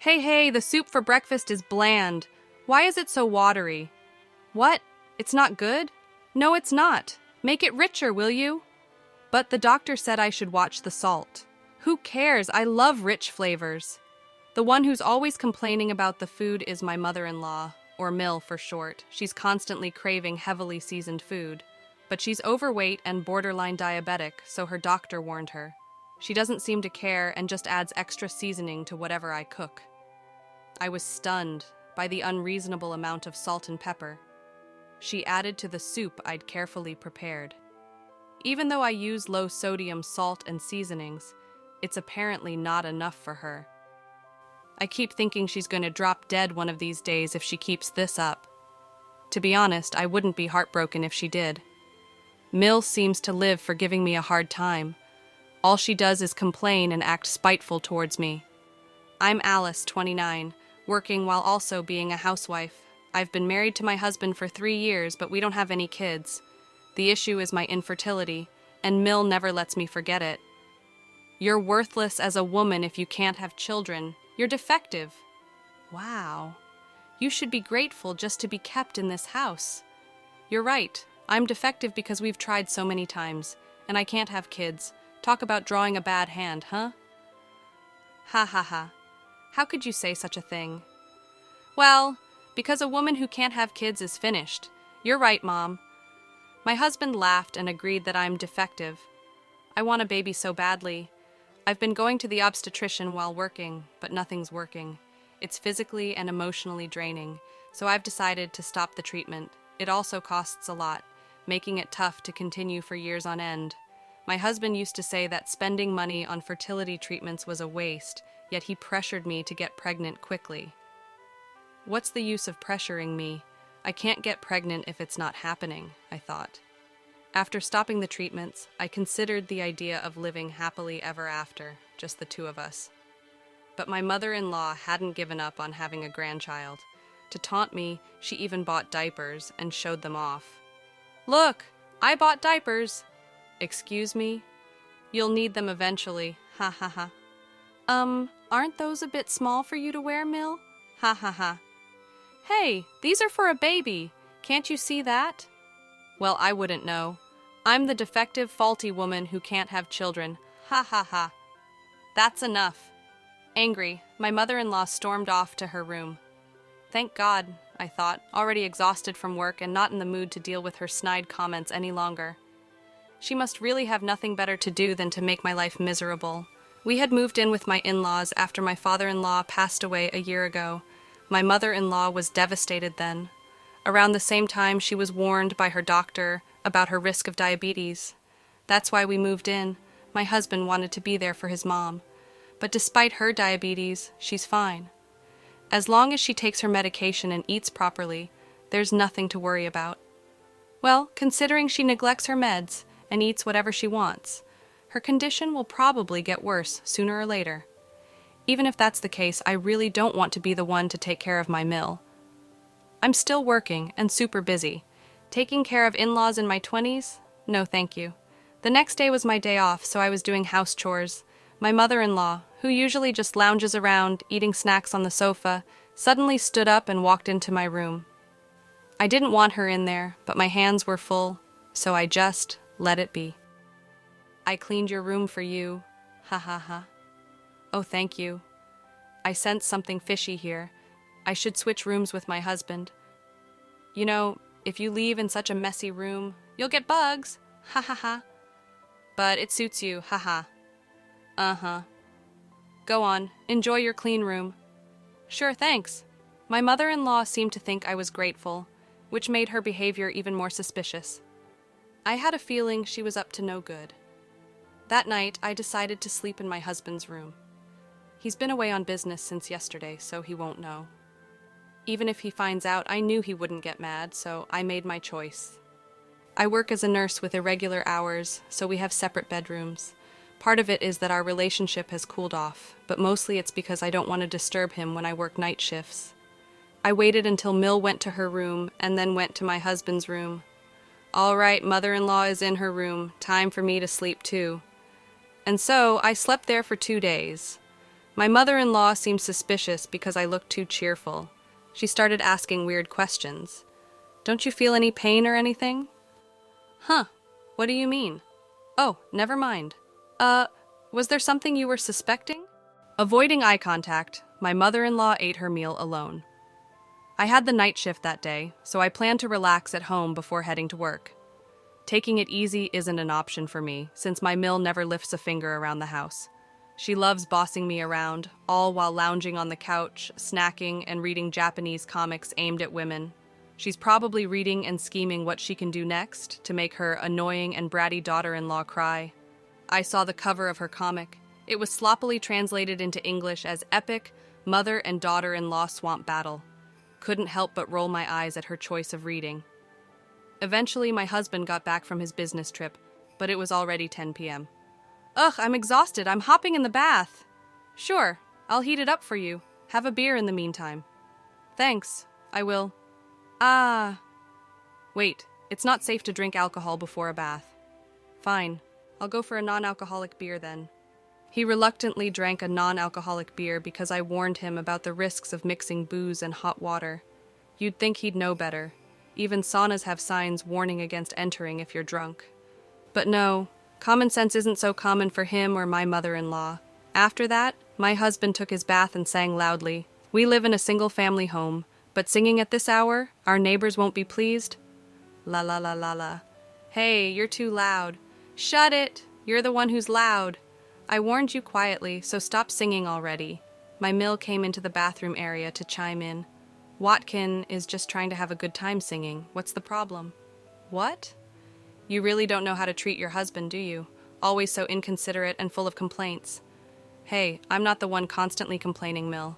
Hey, the soup for breakfast is bland. Why is it so watery? What? It's not good? No, it's not. Make it richer, will you? But the doctor said I should watch the salt. Who cares? I love rich flavors. The one who's always complaining about the food is my mother-in-law, or Mill for short. She's constantly craving heavily seasoned food. But she's overweight and borderline diabetic, so her doctor warned her. She doesn't seem to care and just adds extra seasoning to whatever I cook. I was stunned by the unreasonable amount of salt and pepper she added to the soup I'd carefully prepared. Even though I use low-sodium salt and seasonings, it's apparently not enough for her. I keep thinking she's going to drop dead one of these days if she keeps this up. To be honest, I wouldn't be heartbroken if she did. Mill seems to live for giving me a hard time. All she does is complain and act spiteful towards me. I'm Alice, 29, working while also being a housewife. I've been married to my husband for 3 years, but we don't have any kids. The issue is my infertility, and Mill never lets me forget it. You're worthless as a woman if you can't have children. You're defective. Wow. You should be grateful just to be kept in this house. You're right. I'm defective because we've tried so many times, and I can't have kids. Talk about drawing a bad hand, huh? Ha ha ha. How could you say such a thing? Well, because a woman who can't have kids is finished. You're right, Mom. My husband laughed and agreed that I'm defective. I want a baby so badly. I've been going to the obstetrician while working, but nothing's working. It's physically and emotionally draining, so I've decided to stop the treatment. It also costs a lot, making it tough to continue for years on end. My husband used to say that spending money on fertility treatments was a waste, yet he pressured me to get pregnant quickly. What's the use of pressuring me? I can't get pregnant if it's not happening, I thought. After stopping the treatments, I considered the idea of living happily ever after, just the two of us. But my mother-in-law hadn't given up on having a grandchild. To taunt me, she even bought diapers and showed them off. Look, I bought diapers. Excuse me? You'll need them eventually, ha ha ha. Aren't those a bit small for you to wear, Mill? Ha ha ha. Hey, these are for a baby. Can't you see that? Well, I wouldn't know. I'm the defective, faulty woman who can't have children. Ha ha ha. That's enough. Angry, my mother-in-law stormed off to her room. Thank God, I thought, already exhausted from work and not in the mood to deal with her snide comments any longer. She must really have nothing better to do than to make my life miserable. We had moved in with my in-laws after my father-in-law passed away a year ago. My mother-in-law was devastated then. Around the same time, she was warned by her doctor about her risk of diabetes. That's why we moved in. My husband wanted to be there for his mom. But despite her diabetes, she's fine. As long as she takes her medication and eats properly, there's nothing to worry about. Well, considering she neglects her meds and eats whatever she wants, her condition will probably get worse sooner or later. Even if that's the case, I really don't want to be the one to take care of my Mill. I'm still working and super busy. Taking care of in-laws in my 20s? No, thank you. The next day was my day off, so I was doing house chores. My mother-in-law, who usually just lounges around, eating snacks on the sofa, suddenly stood up and walked into my room. I didn't want her in there, but my hands were full, so I just let it be. I cleaned your room for you. Ha ha ha. Oh, thank you. I sense something fishy here. I should switch rooms with my husband. You know, if you leave in such a messy room, you'll get bugs. Ha ha ha. But it suits you. Ha ha. Uh-huh. Go on. Enjoy your clean room. Sure, thanks. My mother-in-law seemed to think I was grateful, which made her behavior even more suspicious. I had a feeling she was up to no good. That night, I decided to sleep in my husband's room. He's been away on business since yesterday, so he won't know. Even if he finds out, I knew he wouldn't get mad, so I made my choice. I work as a nurse with irregular hours, so we have separate bedrooms. Part of it is that our relationship has cooled off, but mostly it's because I don't want to disturb him when I work night shifts. I waited until Mill went to her room and then went to my husband's room. All right, mother-in-law is in her room. Time for me to sleep too. And so I slept there for 2 days. My mother-in-law seemed suspicious because I looked too cheerful. She started asking weird questions. Don't you feel any pain or anything? Huh, what do you mean? Oh, never mind. Was there something you were suspecting? Avoiding eye contact, my mother-in-law ate her meal alone. I had the night shift that day, so I planned to relax at home before heading to work. Taking it easy isn't an option for me, since my mill never lifts a finger around the house. She loves bossing me around, all while lounging on the couch, snacking, and reading Japanese comics aimed at women. She's probably reading and scheming what she can do next to make her annoying and bratty daughter-in-law cry. I saw the cover of her comic. It was sloppily translated into English as Epic Mother and Daughter-in-Law Swamp Battle. Couldn't help but roll my eyes at her choice of reading. Eventually, my husband got back from his business trip, but it was already 10 p.m. Ugh, I'm exhausted. I'm hopping in the bath. Sure, I'll heat it up for you. Have a beer in the meantime. Thanks, I will. Wait, it's not safe to drink alcohol before a bath. Fine, I'll go for a non-alcoholic beer then. He reluctantly drank a non-alcoholic beer because I warned him about the risks of mixing booze and hot water. You'd think he'd know better. Even saunas have signs warning against entering if you're drunk. But no, common sense isn't so common for him or my mother-in-law. After that, my husband took his bath and sang loudly. We live in a single-family home, but singing at this hour, our neighbors won't be pleased. La la la la la. Hey, you're too loud. Shut it! You're the one who's loud. I warned you quietly, so stop singing already. My mill came into the bathroom area to chime in. Watkin is just trying to have a good time singing. What's the problem? What? You really don't know how to treat your husband, do you? Always so inconsiderate and full of complaints. Hey, I'm not the one constantly complaining, Mill.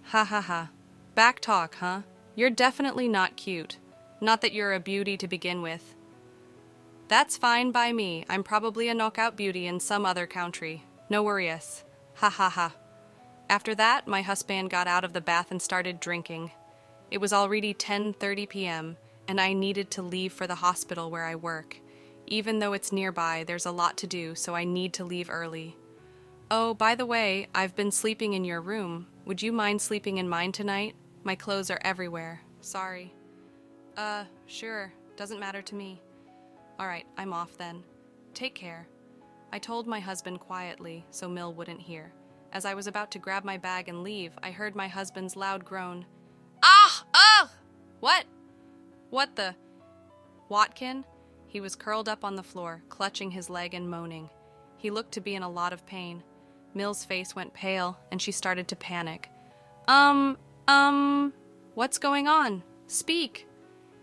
Ha ha ha. Back talk, huh? You're definitely not cute. Not that you're a beauty to begin with. That's fine by me. I'm probably a knockout beauty in some other country. No worries. Ha ha ha. After that, my husband got out of the bath and started drinking. It was already 10:30 p.m., and I needed to leave for the hospital where I work. Even though it's nearby, there's a lot to do, so I need to leave early. Oh, by the way, I've been sleeping in your room. Would you mind sleeping in mine tonight? My clothes are everywhere. Sorry. Sure. Doesn't matter to me. All right, I'm off then. Take care. I told my husband quietly, so Mill wouldn't hear. As I was about to grab my bag and leave, I heard my husband's loud groan. Ah! Ugh! What? What the? Watkin? He was curled up on the floor, clutching his leg and moaning. He looked to be in a lot of pain. Mill's face went pale, and she started to panic. What's going on? Speak!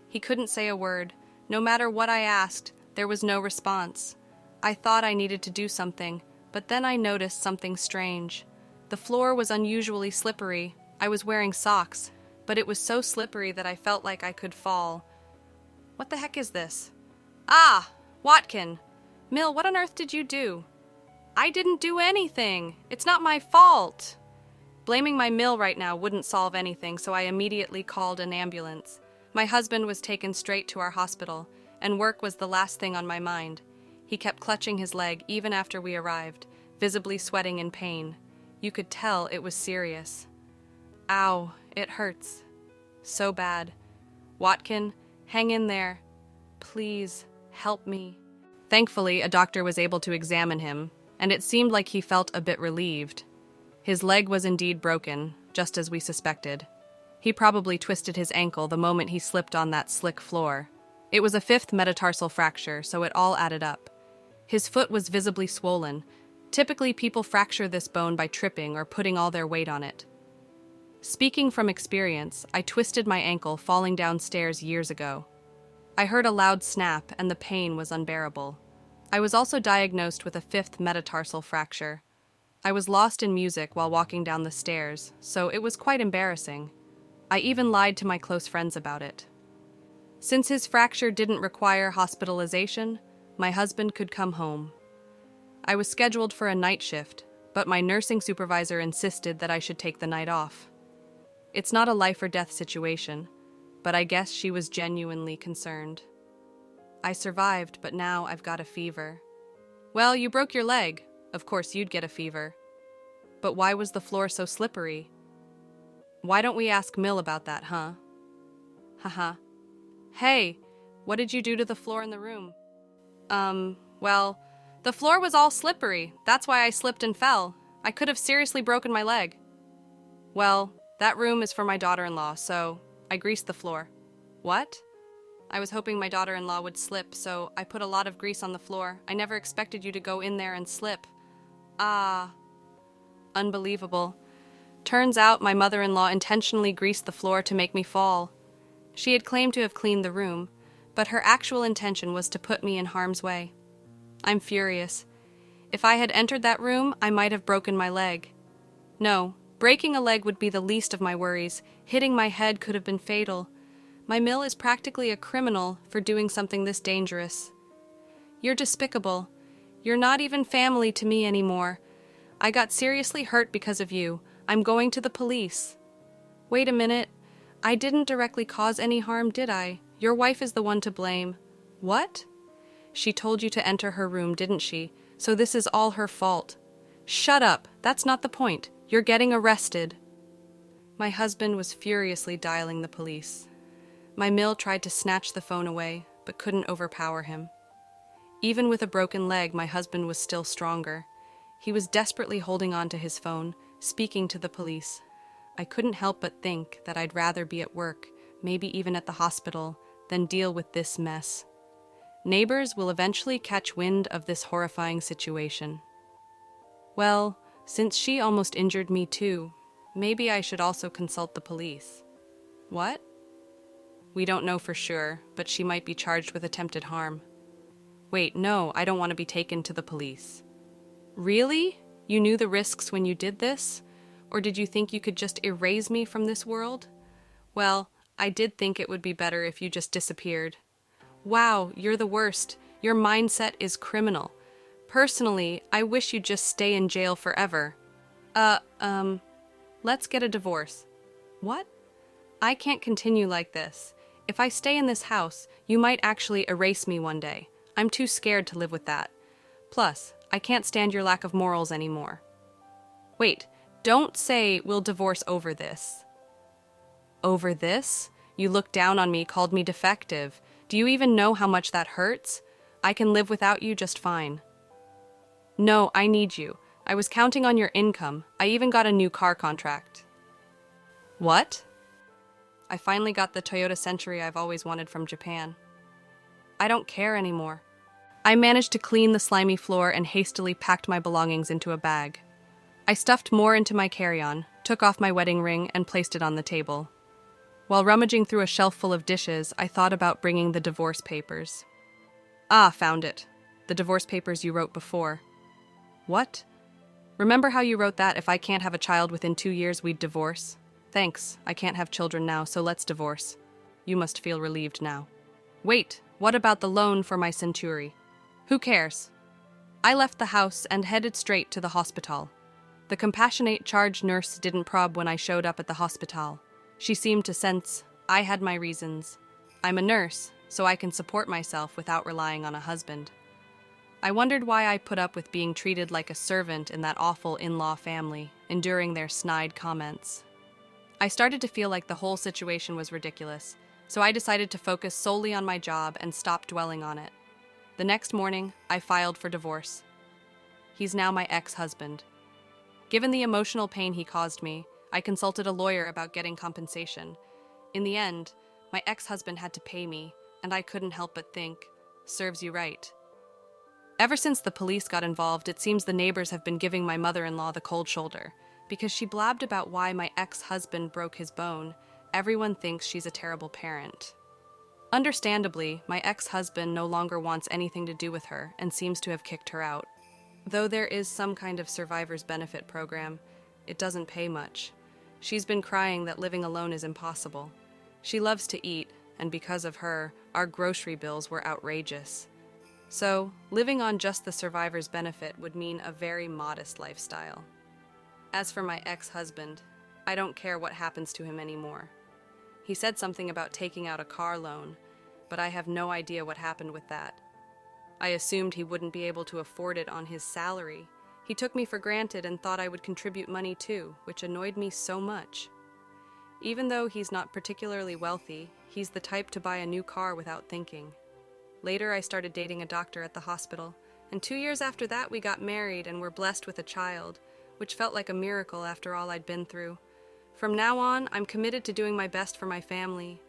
He couldn't say a word. No matter what I asked, there was no response. I thought I needed to do something, but then I noticed something strange. The floor was unusually slippery. I was wearing socks, but it was so slippery that I felt like I could fall. What the heck is this? Ah! Watkin! Mill, what on earth did you do? I didn't do anything! It's not my fault! Blaming my mill right now wouldn't solve anything, so I immediately called an ambulance. My husband was taken straight to our hospital, and work was the last thing on my mind. He kept clutching his leg even after we arrived, visibly sweating in pain. You could tell it was serious. Ow, it hurts. So bad. Watkin, hang in there. Please, help me. Thankfully, a doctor was able to examine him, and it seemed like he felt a bit relieved. His leg was indeed broken, just as we suspected. He probably twisted his ankle the moment he slipped on that slick floor. It was a 5th metatarsal fracture, so it all added up. His foot was visibly swollen. Typically, people fracture this bone by tripping or putting all their weight on it. Speaking from experience, I twisted my ankle falling downstairs years ago. I heard a loud snap, and the pain was unbearable. I was also diagnosed with a 5th metatarsal fracture. I was lost in music while walking down the stairs, so it was quite embarrassing. I even lied to my close friends about it. Since his fracture didn't require hospitalization, my husband could come home. I was scheduled for a night shift, but my nursing supervisor insisted that I should take the night off. It's not a life or death situation, but I guess she was genuinely concerned. I survived, but now I've got a fever. Well, you broke your leg. Of course you'd get a fever. But why was the floor so slippery? Why don't we ask Mill about that, huh? Haha. Hey, what did you do to the floor in the room? Well, the floor was all slippery. That's why I slipped and fell. I could have seriously broken my leg. Well, that room is for my daughter-in-law, so I greased the floor. What? I was hoping my daughter-in-law would slip, so I put a lot of grease on the floor. I never expected you to go in there and slip. Ah. Unbelievable. Turns out my mother-in-law intentionally greased the floor to make me fall. She had claimed to have cleaned the room, but her actual intention was to put me in harm's way. I'm furious. If I had entered that room, I might have broken my leg. No, breaking a leg would be the least of my worries. Hitting my head could have been fatal. My Mill is practically a criminal for doing something this dangerous. You're despicable. You're not even family to me anymore. I got seriously hurt because of you. I'm going to the police. Wait a minute. I didn't directly cause any harm, did I? Your wife is the one to blame. What? She told you to enter her room, didn't she? So this is all her fault. Shut up. That's not the point. You're getting arrested. My husband was furiously dialing the police. My Mill tried to snatch the phone away, but couldn't overpower him. Even with a broken leg, my husband was still stronger. He was desperately holding on to his phone, speaking to the police. I couldn't help but think that I'd rather be at work, maybe even at the hospital, than deal with this mess. Neighbors will eventually catch wind of this horrifying situation. Well, since she almost injured me too, maybe I should also consult the police. What? We don't know for sure, but she might be charged with attempted harm. Wait, no, I don't want to be taken to the police. Really? You knew the risks when you did this? Or did you think you could just erase me from this world? Well, I did think it would be better if you just disappeared. Wow, you're the worst. Your mindset is criminal. Personally, I wish you'd just stay in jail forever. Let's get a divorce. What? I can't continue like this. If I stay in this house, you might actually erase me one day. I'm too scared to live with that. Plus, I can't stand your lack of morals anymore. Wait, don't say we'll divorce over this. Over this? You looked down on me, called me defective. Do you even know how much that hurts? I can live without you just fine. No, I need you. I was counting on your income. I even got a new car contract. What? I finally got the Toyota Century I've always wanted from Japan. I don't care anymore. I managed to clean the slimy floor and hastily packed my belongings into a bag. I stuffed more into my carry-on, took off my wedding ring, and placed it on the table. While rummaging through a shelf full of dishes, I thought about bringing the divorce papers. Ah, found it. The divorce papers you wrote before. What? Remember how you wrote that if I can't have a child within 2 years, we'd divorce? Thanks, I can't have children now, so let's divorce. You must feel relieved now. Wait, what about the loan for my Century? Who cares? I left the house and headed straight to the hospital. The compassionate charge nurse didn't probe when I showed up at the hospital. She seemed to sense I had my reasons. I'm a nurse, so I can support myself without relying on a husband. I wondered why I put up with being treated like a servant in that awful in-law family, enduring their snide comments. I started to feel like the whole situation was ridiculous, so I decided to focus solely on my job and stop dwelling on it. The next morning, I filed for divorce. He's now my ex-husband. Given the emotional pain he caused me, I consulted a lawyer about getting compensation. In the end, my ex-husband had to pay me, and I couldn't help but think, serves you right. Ever since the police got involved, it seems the neighbors have been giving my mother-in-law the cold shoulder. Because she blabbed about why my ex-husband broke his bone, everyone thinks she's a terrible parent. Understandably, my ex-husband no longer wants anything to do with her and seems to have kicked her out. Though there is some kind of survivor's benefit program, it doesn't pay much. She's been crying that living alone is impossible. She loves to eat, and because of her, our grocery bills were outrageous. So, living on just the survivor's benefit would mean a very modest lifestyle. As for my ex-husband, I don't care what happens to him anymore. He said something about taking out a car loan, but I have no idea what happened with that. I assumed he wouldn't be able to afford it on his salary. He took me for granted and thought I would contribute money too, which annoyed me so much. Even though he's not particularly wealthy, he's the type to buy a new car without thinking. Later, I started dating a doctor at the hospital, and 2 years after that we got married and were blessed with a child, which felt like a miracle after all I'd been through. From now on, I'm committed to doing my best for my family,